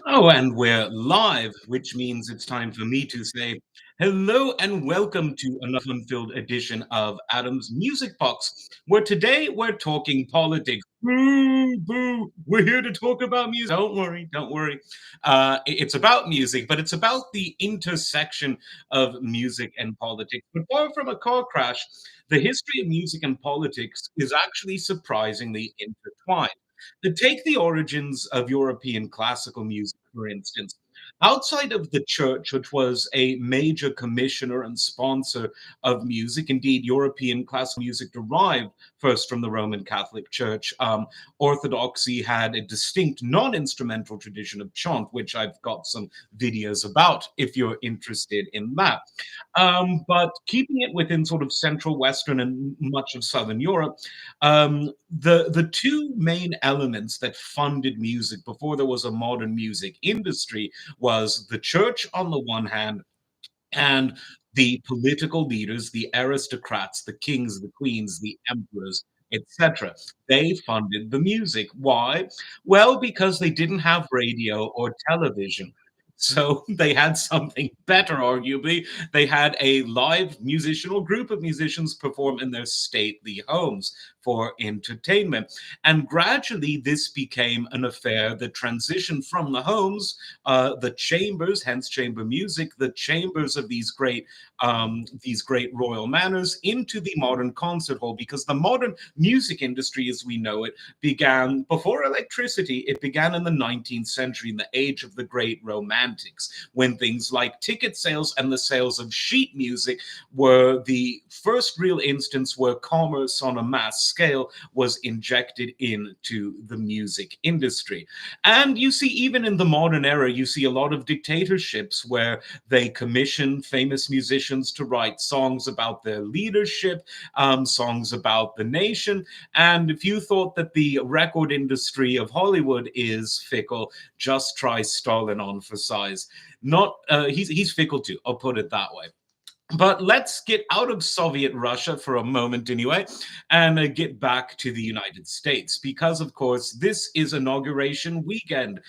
Oh, and we're live, which means it's time for me to say hello and welcome to another fun-filled edition of Adam's Music Box, where today we're talking politics. Boo, boo, we're here to talk about music. Don't worry, don't worry. It's about music, but it's about the intersection of music and politics. But far from a car crash, the history of music and politics is actually surprisingly intertwined. To take the origins of European classical music, for instance, outside of the church, which was a major commissioner and sponsor of music, indeed, European classical music derived first from the Roman Catholic Church. Orthodoxy had a distinct non instrumental tradition of chant, which I've got some videos about if you're interested in that. But keeping it within sort of Central, Western, and much of Southern Europe, the two main elements that funded music before there was a modern music industry was the church on the one hand and the political leaders, the aristocrats, the kings, the queens, the emperors, etc. They funded the music. Why? Well, because they didn't have radio or television. So they had something better, arguably. They had a live musician or group of musicians perform in their stately homes for entertainment. And gradually, this became an affair that transitioned from the homes, the chambers, hence chamber music, the chambers of these great royal manors, into the modern concert hall. Because the modern music industry, as we know it, began before electricity. It began in the 19th century, in the age of the great romantics, when things like ticket sales and the sales of sheet music were the first real instance where commerce on a mass scale was injected into the music industry. And you see, even in the modern era, you see a lot of dictatorships where they commission famous musicians to write songs about their leadership, songs about the nation. And if you thought that the record industry of Hollywood is fickle, just try Stalin on for size. Not he's fickle too. I'll put it that way. But let's get out of Soviet Russia for a moment, anyway, and get back to the United States. Because, of course, this is inauguration weekend.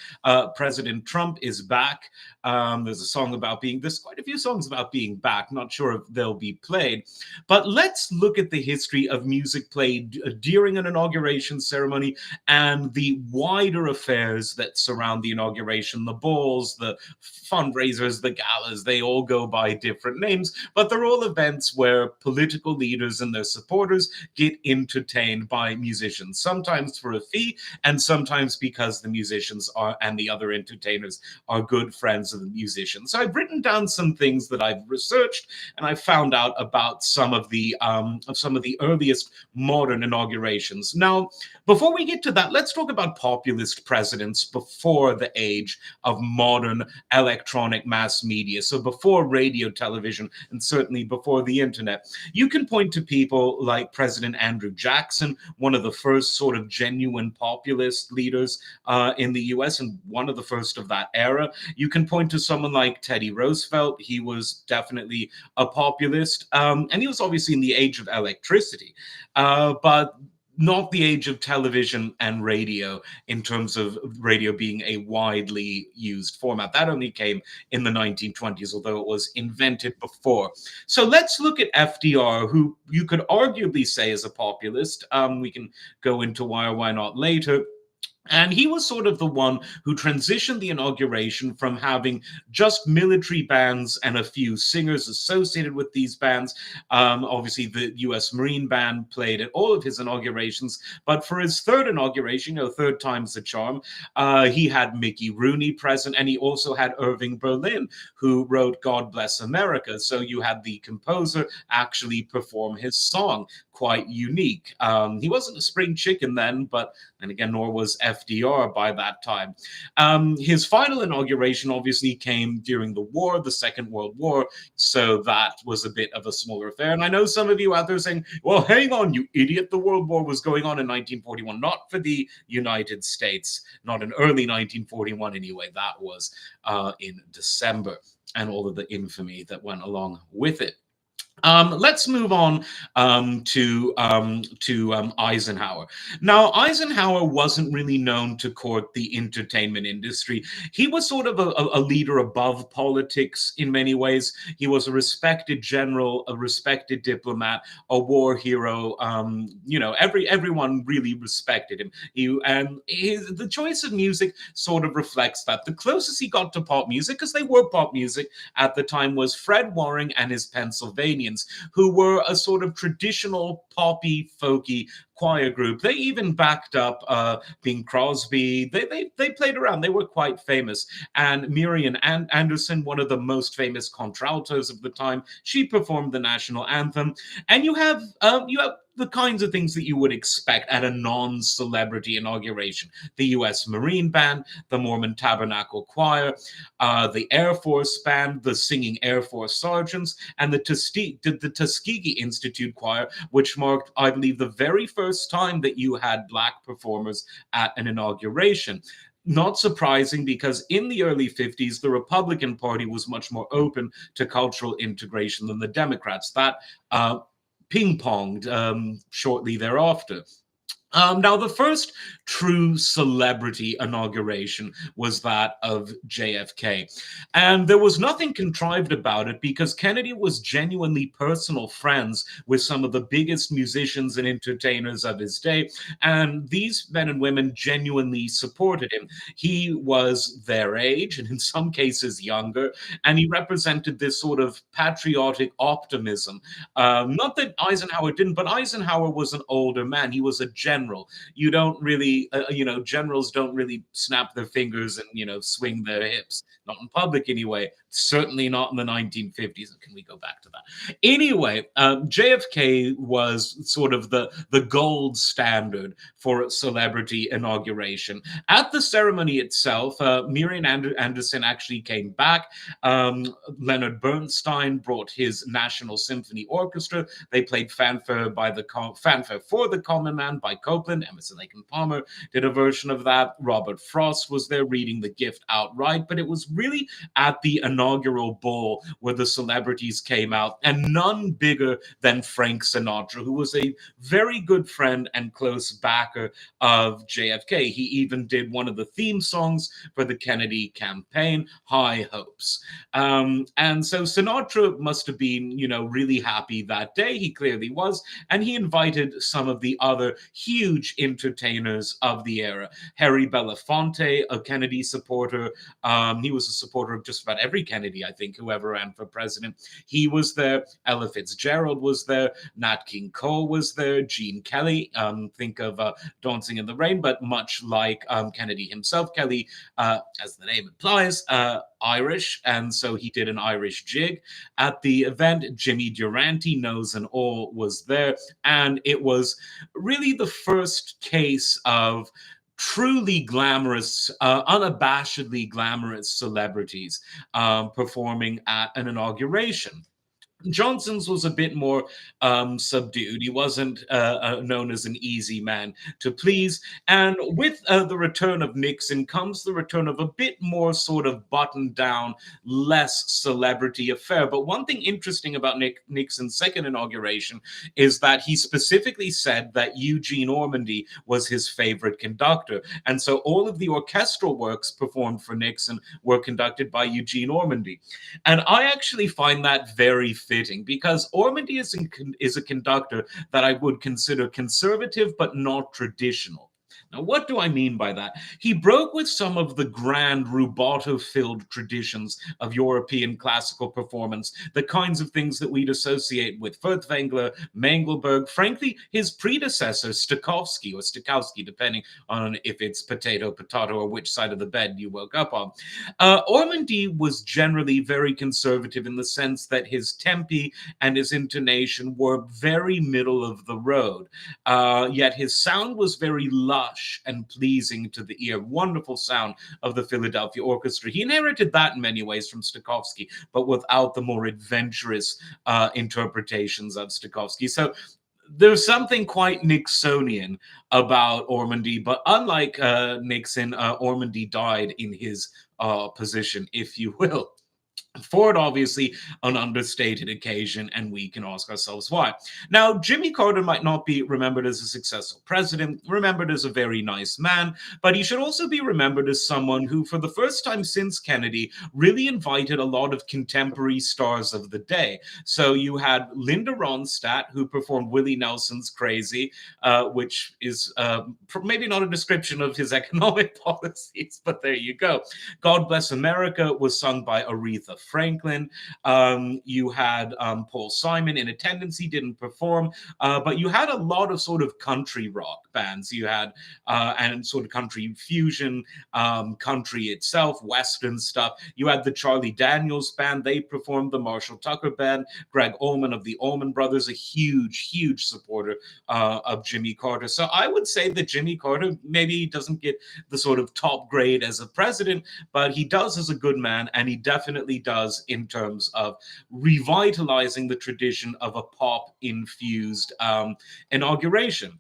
President Trump is back. There's a song about being, there's quite a few songs about being back. Not sure if they'll be played. But let's look at the history of music played during an inauguration ceremony and the wider affairs that surround the inauguration, the balls, the fundraisers, the galas, they all go by different names, but they're all events where political leaders and their supporters get entertained by musicians, sometimes for a fee, and sometimes because the musicians are and the other entertainers are good friends of the musicians. So I've written down some things that I've researched, and I found out about some of the earliest modern inaugurations. Now, before we get to that, let's talk about populist presidents before the age of modern electronic mass media. So before radio, television, and certainly before the internet. You can point to people like President Andrew Jackson, one of the first sort of genuine populist leaders in the US and one of the first of that era. You can point to someone like Teddy Roosevelt. He was definitely a populist, and he was obviously in the age of electricity. But not the age of television and radio in terms of radio being a widely used format. That only came in the 1920s, although it was invented before. So let's look at FDR, who you could arguably say is a populist. We can go into why or why not later. And he was sort of the one who transitioned the inauguration from having just military bands and a few singers associated with these bands. Obviously, the US Marine Band played at all of his inaugurations. But for his third inauguration, third time's the charm, he had Mickey Rooney present. And he also had Irving Berlin, who wrote God Bless America. So you had the composer actually perform his song. Quite unique. He wasn't a spring chicken then, but and again, nor was FDR by that time. His final inauguration obviously came during the war, the Second World War, so that was a bit of a smaller affair. And I know some of you out there saying, well, hang on, you idiot, the World War was going on in 1941, not for the United States, not in early 1941 anyway, that was in December, and all of the infamy that went along with it. Let's move on to Eisenhower. Now, Eisenhower wasn't really known to court the entertainment industry. He was sort of a leader above politics in many ways. He was a respected general, a respected diplomat, a war hero. Everyone really respected him. The choice of music sort of reflects that. The closest he got to pop music, because they were pop music at the time, was Fred Waring and his Pennsylvanians, who were a sort of traditional poppy, folky choir group. They even backed up Bing Crosby. They played around. They were quite famous. And Miriam Anderson, one of the most famous contraltos of the time, she performed the national anthem. And you have the kinds of things that you would expect at a non-celebrity inauguration: the U.S. Marine Band, the Mormon Tabernacle Choir, the Air Force Band, the Singing Air Force Sergeants, and the Tuskegee Institute Choir, which marked, I believe, the very first time that you had Black performers at an inauguration. Not surprising, because in the early 50s, the Republican Party was much more open to cultural integration than the Democrats. That ping ponged shortly thereafter. Now, the first true celebrity inauguration was that of JFK. And there was nothing contrived about it, because Kennedy was genuinely personal friends with some of the biggest musicians and entertainers of his day. And these men and women genuinely supported him. He was their age, and in some cases younger, and he represented this sort of patriotic optimism. Not that Eisenhower didn't, but Eisenhower was an older man. He was a general. You don't really, generals don't really snap their fingers and, swing their hips. Not in public, anyway. Certainly not in the 1950s. Can we go back to that? Anyway, JFK was sort of the gold standard for a celebrity inauguration. At the ceremony itself, Miriam Anderson actually came back. Leonard Bernstein brought his National Symphony Orchestra. They played Fanfare for the Common Man by Copland. Emerson, Lake and Palmer did a version of that. Robert Frost was there reading the gift outright. But it was really at the inaugural ball where the celebrities came out, and none bigger than Frank Sinatra, who was a very good friend and close backer of JFK. He even did one of the theme songs for the Kennedy campaign, High Hopes. And so Sinatra must have been, really happy that day. He clearly was. And he invited some of the other huge entertainers of the era. Harry Belafonte, a Kennedy supporter. He was a supporter of just about every Kennedy, I think, who ever ran for president. He was there. Ella Fitzgerald was there. Nat King Cole was there. Gene Kelly, think of Dancing in the Rain, but much like Kennedy himself, Kelly, as the name implies, Irish, and so he did an Irish jig at the event. Jimmy Durante, Nose and All, was there, and it was really the first case of truly glamorous, unabashedly glamorous celebrities performing at an inauguration. Johnson's was a bit more subdued. He wasn't known as an easy man to please. And with the return of Nixon comes the return of a bit more sort of buttoned down, less celebrity affair. But one thing interesting about Nixon's second inauguration is that he specifically said that Eugene Ormandy was his favorite conductor. And so all of the orchestral works performed for Nixon were conducted by Eugene Ormandy. And I actually find that very fitting, because Ormandy is a conductor that I would consider conservative but not traditional. Now, what do I mean by that? He broke with some of the grand rubato-filled traditions of European classical performance, the kinds of things that we'd associate with Furtwängler, Mengelberg, frankly, his predecessor, Stokowski, depending on if it's potato, or which side of the bed you woke up on. Ormandy was generally very conservative in the sense that his tempi and his intonation were very middle of the road, yet his sound was very lush and pleasing to the ear. Wonderful sound of the Philadelphia Orchestra. He inherited that in many ways from Stokowski, but without the more adventurous interpretations of Stokowski. So there's something quite Nixonian about Ormandy, but unlike Nixon, Ormandy died in his position, if you will. Ford, obviously, an understated occasion, and we can ask ourselves why. Now, Jimmy Carter might not be remembered as a successful president, remembered as a very nice man, but he should also be remembered as someone who, for the first time since Kennedy, really invited a lot of contemporary stars of the day. So you had Linda Ronstadt, who performed Willie Nelson's Crazy, which is maybe not a description of his economic policies, but there you go. God Bless America was sung by Aretha Franklin. You had Paul Simon in attendance. He didn't perform, but you had a lot of sort of country rock bands. You had and sort of country fusion, country itself, Western stuff. You had the Charlie Daniels band. They performed, the Marshall Tucker band. Greg Allman of the Allman Brothers, a huge, huge supporter of Jimmy Carter. So I would say that Jimmy Carter maybe doesn't get the sort of top grade as a president, but he does as a good man, and he definitely does in terms of revitalizing the tradition of a pop infused inauguration.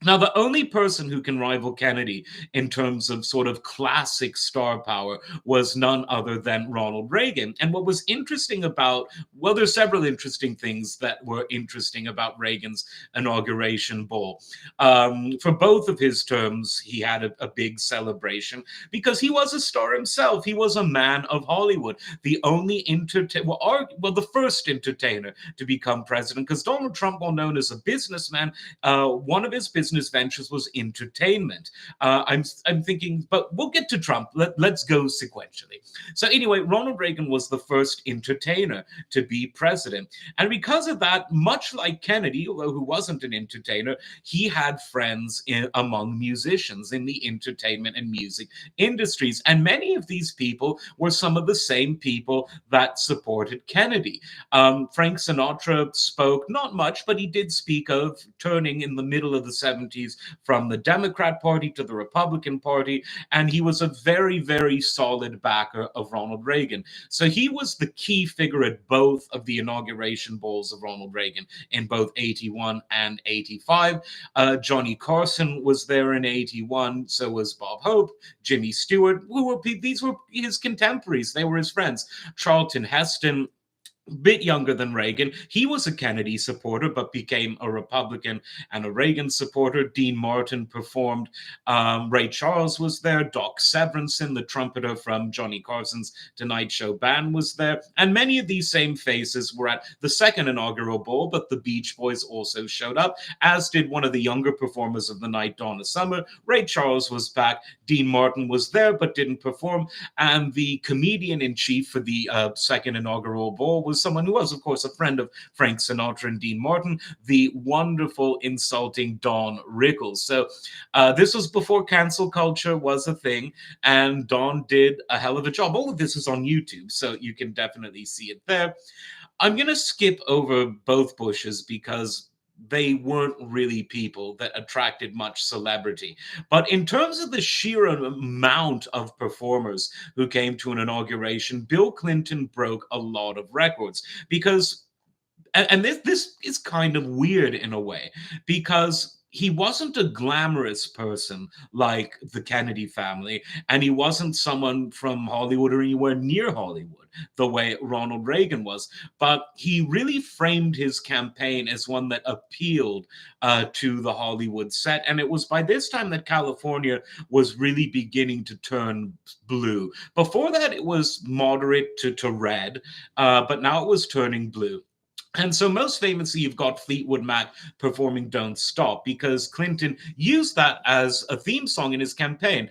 Now, the only person who can rival Kennedy in terms of sort of classic star power was none other than Ronald Reagan. And what was interesting about, well, there's several interesting things that were interesting about Reagan's inauguration ball. For both of his terms, he had a big celebration because he was a star himself. He was a man of Hollywood, the only entertainer, well, the first entertainer to become president, because Donald Trump, well known as a businessman, one of his business ventures was entertainment. I'm thinking, but we'll get to Trump. Let's go sequentially. So anyway, Ronald Reagan was the first entertainer to be president, and because of that, much like Kennedy, although who wasn't an entertainer, he had friends among musicians in the entertainment and music industries, and many of these people were some of the same people that supported Kennedy. Frank Sinatra spoke not much, but he did speak of turning in the middle of the 70s from the Democrat Party to the Republican Party, and he was a very, very solid backer of Ronald Reagan. So he was the key figure at both of the inauguration balls of Ronald Reagan in both 81 and 85. Johnny Carson was there in 81, so was Bob Hope, Jimmy Stewart, these were his contemporaries, they were his friends. Charlton Heston, bit younger than Reagan. He was a Kennedy supporter, but became a Republican and a Reagan supporter. Dean Martin performed. Ray Charles was there. Doc Severinsen, the trumpeter from Johnny Carson's Tonight Show band, was there. And many of these same faces were at the second inaugural ball, but the Beach Boys also showed up, as did one of the younger performers of the night, Donna Summer. Ray Charles was back. Dean Martin was there, but didn't perform. And the comedian in chief for the second inaugural ball was someone who was, of course, a friend of Frank Sinatra and Dean Martin, the wonderful, insulting Don Rickles. So this was before cancel culture was a thing, and Don did a hell of a job. All of this is on YouTube, so you can definitely see it there. I'm going to skip over both Bushes because they weren't really people that attracted much celebrity. But in terms of the sheer amount of performers who came to an inauguration, Bill Clinton broke a lot of records because, and this is kind of weird in a way, because he wasn't a glamorous person like the Kennedy family, and he wasn't someone from Hollywood or anywhere near Hollywood the way Ronald Reagan was. But he really framed his campaign as one that appealed to the Hollywood set. And it was by this time that California was really beginning to turn blue. Before that, it was moderate to red, but now it was turning blue. And so, most famously, you've got Fleetwood Mac performing Don't Stop, because Clinton used that as a theme song in his campaign.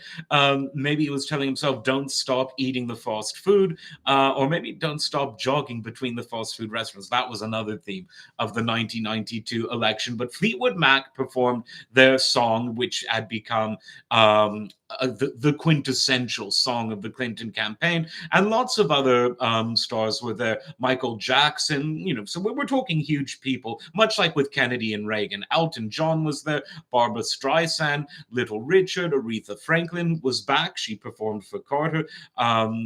Maybe he was telling himself, don't stop eating the fast food, or maybe don't stop jogging between the fast food restaurants. That was another theme of the 1992 election. But Fleetwood Mac performed their song, which had become the quintessential song of the Clinton campaign, and lots of other stars were there. Michael Jackson, so we're talking huge people, much like with Kennedy and Reagan. Elton John was there, Barbara Streisand, Little Richard, Aretha Franklin was back. She performed for Carter.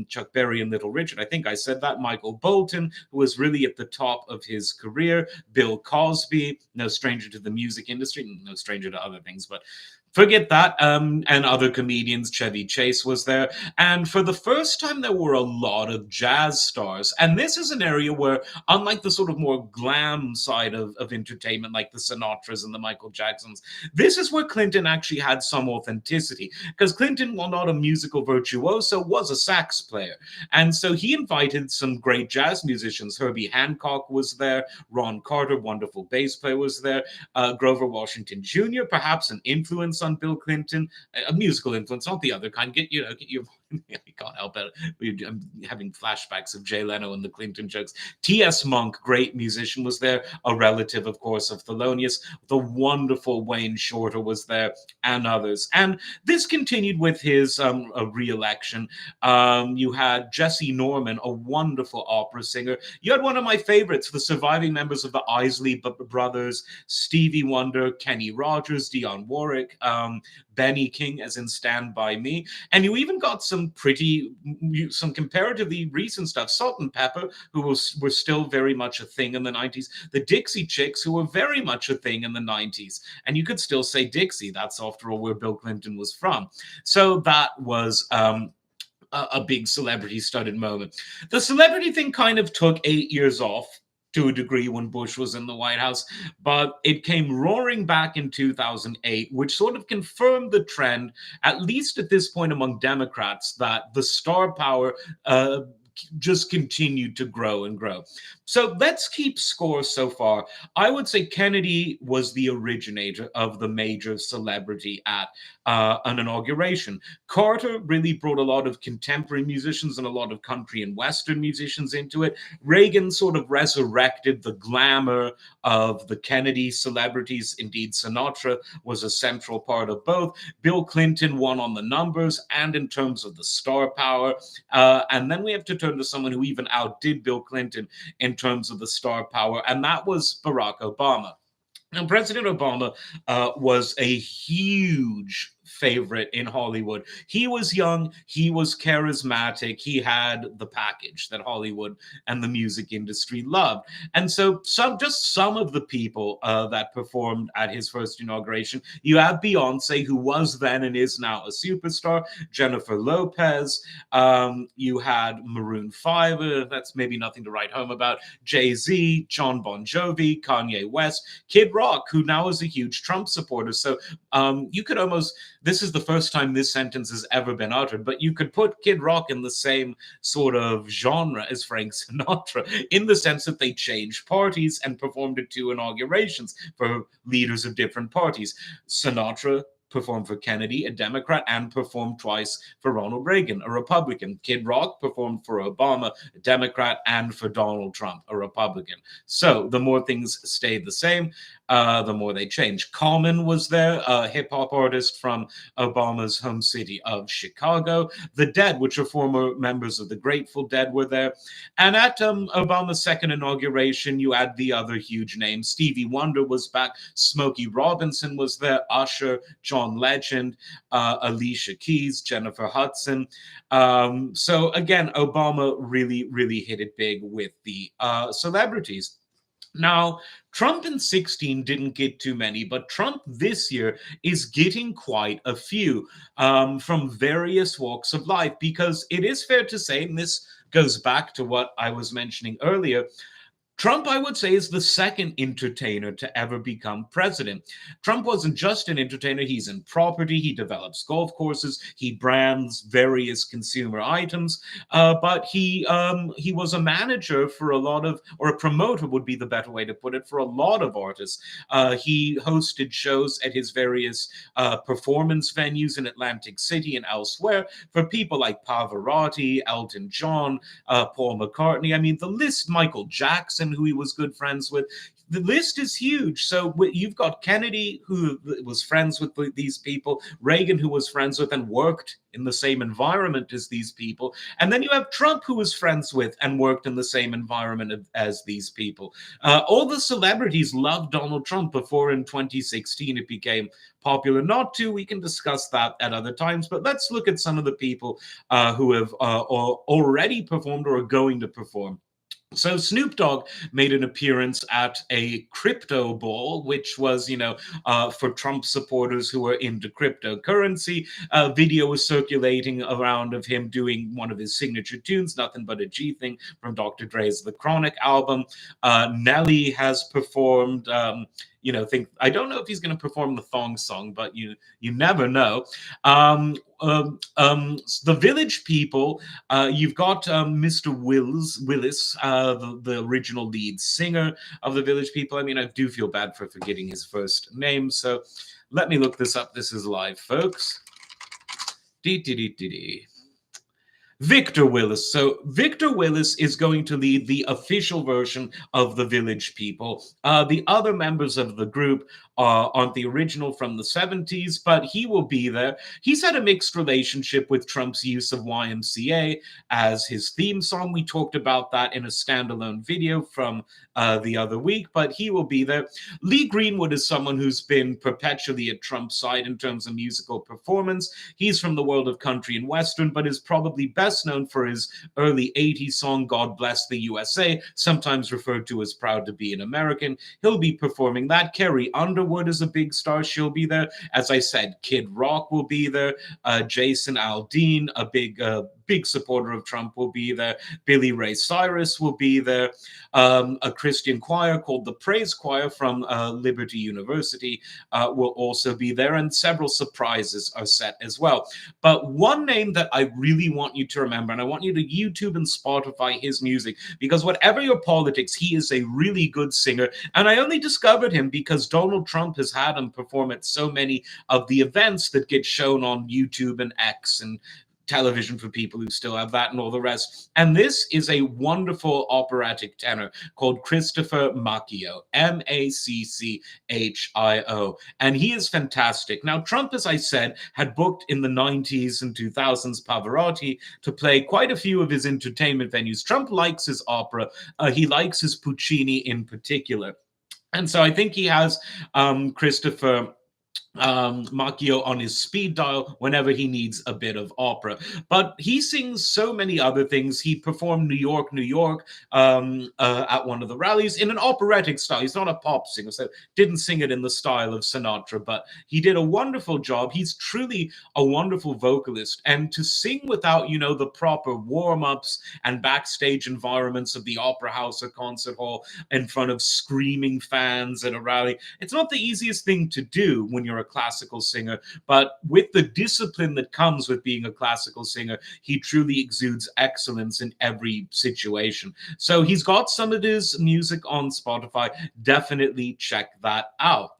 Chuck Berry and Little Richard, I think I said that. Michael Bolton, who was really at the top of his career. Bill Cosby, no stranger to the music industry, no stranger to other things, but Forget that, and other comedians. Chevy Chase was there, and for the first time, there were a lot of jazz stars. And this is an area where, unlike the sort of more glam side of entertainment, like the Sinatras and the Michael Jacksons, this is where Clinton actually had some authenticity. Because Clinton, while not a musical virtuoso, was a sax player, and so he invited some great jazz musicians. Herbie Hancock was there, Ron Carter, wonderful bass player, was there, Grover Washington Jr., perhaps an influence on Bill Clinton, a musical influence, not the other kind. Get your, you can't help it. I'm having flashbacks of Jay Leno and the Clinton jokes. T.S. Monk, great musician, was there, a relative, of course, of Thelonious. The wonderful Wayne Shorter was there, and others. And this continued with his re-election. You had Jesse Norman, a wonderful opera singer. You had one of my favorites, the surviving members of the Isley Brothers, Stevie Wonder, Kenny Rogers, Dionne Warwick, Benny King, as in Stand By Me. And you even got some comparatively recent stuff. Salt and Pepper, were still very much a thing in the 90s. The Dixie Chicks, who were very much a thing in the 90s. And you could still say Dixie. That's, after all, where Bill Clinton was from. So that was a big celebrity studded moment. The celebrity thing kind of took 8 years off to a degree when Bush was in the White House, but it came roaring back in 2008, which sort of confirmed the trend, at least at this point among Democrats, that the star power just continued to grow and grow. So let's keep score so far. I would say Kennedy was the originator of the major celebrity at an inauguration. Carter really brought a lot of contemporary musicians and a lot of country and Western musicians into it. Reagan sort of resurrected the glamour of the Kennedy celebrities. Indeed, Sinatra was a central part of both. Bill Clinton won on the numbers and in terms of the star power. And then we have to turn to someone who even outdid Bill Clinton in terms of the star power, and that was Barack Obama. Now, President Obama was a huge favorite in Hollywood. He was young, he was charismatic, he had the package that Hollywood and the music industry loved. And so, some of the people that performed at his first inauguration, you have Beyonce, who was then and is now a superstar, Jennifer Lopez, you had Maroon 5, that's maybe nothing to write home about, Jay-Z, John Bon Jovi, Kanye West, Kid Rock, who now is a huge Trump supporter. So you could almost, this is the first time this sentence has ever been uttered, but you could put Kid Rock in the same sort of genre as Frank Sinatra, in the sense that they changed parties and performed at two inaugurations for leaders of different parties. Sinatra performed for Kennedy, a Democrat, and performed twice for Ronald Reagan, a Republican. Kid Rock performed for Obama, a Democrat, and for Donald Trump, a Republican. So the more things stayed the same, the more they changed. Common was there, a hip hop artist from Obama's home city of Chicago. The Dead, which are former members of the Grateful Dead, were there. And at Obama's second inauguration, you had the other huge names. Stevie Wonder was back. Smokey Robinson was there. Usher, John Legend, Alicia Keys, Jennifer Hudson. So again, Obama really, really hit it big with the celebrities. Now, Trump in 16 didn't get too many, but Trump this year is getting quite a few from various walks of life, because it is fair to say, and this goes back to what I was mentioning earlier, Trump, I would say, is the second entertainer to ever become president. Trump wasn't just an entertainer, he's in property, he develops golf courses, he brands various consumer items, but he was a manager for a lot of, or a promoter would be the better way to put it, for a lot of artists. He hosted shows at his various performance venues in Atlantic City and elsewhere for people like Pavarotti, Elton John, Paul McCartney. I mean, the list, Michael Jackson, who he was good friends with. The list is huge. So you've got Kennedy, who was friends with these people, Reagan, who was friends with and worked in the same environment as these people. And then you have Trump, who was friends with and worked in the same environment as these people. All the celebrities loved Donald Trump before in 2016 it became popular not to. We can discuss that at other times, but let's look at some of the people who have already performed or are going to perform. So Snoop Dogg made an appearance at a crypto ball, which was, for Trump supporters who are into cryptocurrency. A video was circulating around of him doing one of his signature tunes, "Nothing But a G Thing" from Dr. Dre's The Chronic album. Nelly has performed. Think I don't know if he's going to perform the thong song, but you never know. The Village People, you've got Mr. Willis, the original lead singer of the Village People. I mean, I do feel bad for forgetting his first name, so let me look this up. This is live, folks. Dee, dee, dee, dee, dee. Victor Willis. So Victor Willis is going to lead the official version of the Village People. The other members of the group aren't the original from the 70s, but he will be there. He's had a mixed relationship with Trump's use of YMCA as his theme song. We talked about that in a standalone video from the other week, but he will be there. Lee Greenwood is someone who's been perpetually at Trump's side in terms of musical performance. He's from the world of country and western, but is probably best known for his early 80s song "God Bless the USA," sometimes referred to as "Proud to Be an American." He'll be performing that. Carrie Underwood is a big star. She'll be there. As I said, Kid Rock will be there. Jason Aldean, a big supporter of Trump, will be there. Billy Ray Cyrus will be there. A Christian choir called the Praise Choir from Liberty University will also be there, and several surprises are set as well. But one name that I really want you to remember, and I want you to YouTube and Spotify his music, because whatever your politics, he is a really good singer. And I only discovered him because Donald Trump has had him perform at so many of the events that get shown on YouTube and X and television for people who still have that and all the rest. And this is a wonderful operatic tenor called Christopher Macchio, Macchio. And he is fantastic. Now, Trump, as I said, had booked in the 90s and 2000s Pavarotti to play quite a few of his entertainment venues. Trump likes his opera. He likes his Puccini in particular. And so I think he has Christopher Macchio on his speed dial whenever he needs a bit of opera. But he sings so many other things. He performed New York, New York at one of the rallies in an operatic style. He's not a pop singer, so didn't sing it in the style of Sinatra, but he did a wonderful job. He's truly a wonderful vocalist. And to sing without, the proper warm-ups and backstage environments of the opera house or concert hall in front of screaming fans at a rally, it's not the easiest thing to do when you're a classical singer, but with the discipline that comes with being a classical singer, he truly exudes excellence in every situation. So he's got some of his music on Spotify. Definitely check that out.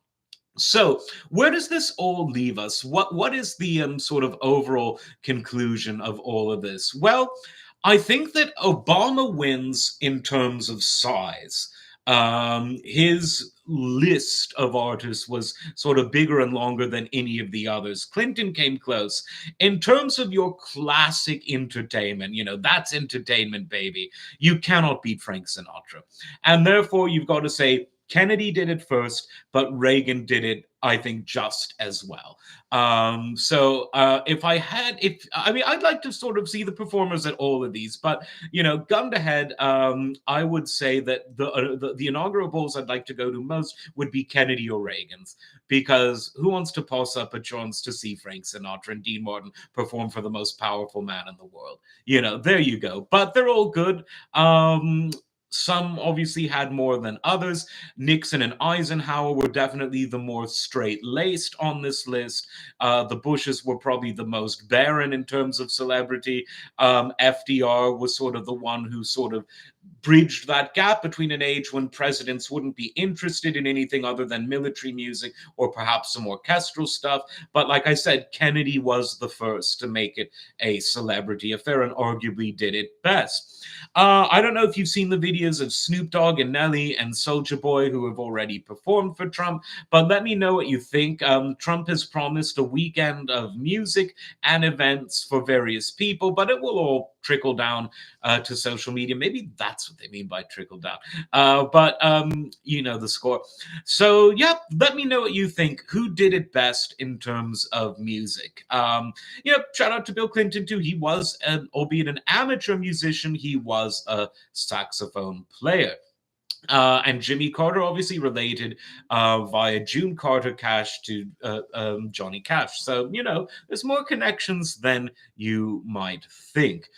So, where does this all leave us? What is the sort of overall conclusion of all of this? Well, I think that Obama wins in terms of size. His list of artists was sort of bigger and longer than any of the others. Clinton came close. In terms of your classic entertainment, that's entertainment, baby. You cannot beat Frank Sinatra. And therefore, you've got to say, Kennedy did it first, but Reagan did it, I think, just as well. I'd like to sort of see the performers at all of these, but gun to head, I would say that the inaugural balls I'd like to go to most would be Kennedy or Reagan's, because who wants to pass up a chance to see Frank Sinatra and Dean Martin perform for the most powerful man in the world? There you go. But they're all good. Some obviously had more than others. Nixon and Eisenhower were definitely the more straight-laced on this list. The Bushes were probably the most barren in terms of celebrity. FDR was sort of the one who sort of bridged that gap between an age when presidents wouldn't be interested in anything other than military music or perhaps some orchestral stuff. But like I said, Kennedy was the first to make it a celebrity affair and arguably did it best. I don't know if you've seen the videos of Snoop Dogg and Nelly and Soulja Boy who have already performed for Trump, but let me know what you think. Trump has promised a weekend of music and events for various people, but it will all trickle down to social media. Maybe that's what they mean by trickle down. But you know the score. So yeah, let me know what you think. Who did it best in terms of music? Shout out to Bill Clinton too. He was, albeit an amateur musician, he was a saxophone player. And Jimmy Carter obviously related via June Carter Cash to Johnny Cash. So, there's more connections than you might think.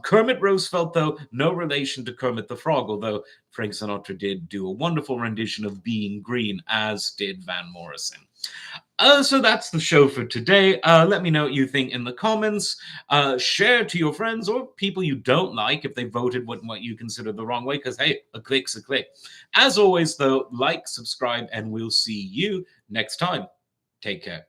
Kermit Roosevelt, though, no relation to Kermit the Frog, although Frank Sinatra did do a wonderful rendition of Being Green, as did Van Morrison. So that's the show for today. Let me know what you think in the comments. Share to your friends or people you don't like if they voted what you consider the wrong way, because hey, a click's a click. As always, though, like, subscribe, and we'll see you next time. Take care.